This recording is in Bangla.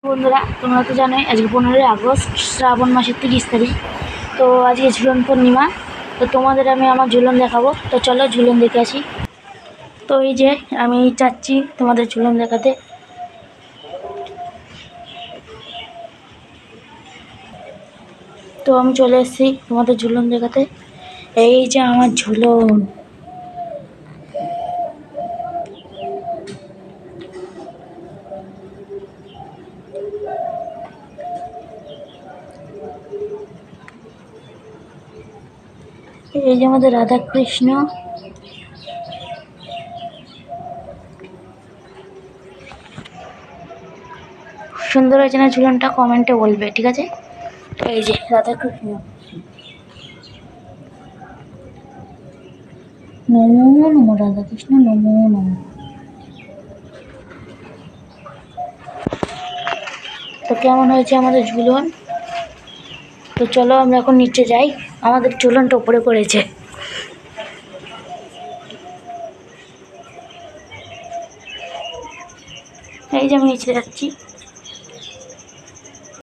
বন্ধুরা, তোমরা তো জানোই আজকে 15ই আগস্ট, শ্রাবণ মাসের 30 তারিখ। তো আজকে ঝুলন পূর্ণিমা। তো তোমাদের আমি আমার ঝুলন দেখাবো। তো চলো ঝুলন দেখে আসি। তো এই যে আমি চাচ্ছি তোমাদের ঝুলন দেখাতে। তো আমি চলে এসেছি তোমাদের ঝুলন দেখাতে। এই যে আমার ঝুলন। এই যে আমাদের রাধা কৃষ্ণ। সুন্দর হয়েছে না ঝুলনটা? কমেন্টে বলবে, ঠিক আছে? তো এই যে রাধা কৃষ্ণ। নমো নমো রাধা কৃষ্ণ, নমো নমো। তো কেমন হয়েছে আমাদের ঝুলন? তো চলো আমরা এখন নিচে যাই। আমাদের ঝুলনটা উপরে পড়েছে। এই যে আমি নিচে যাচ্ছি।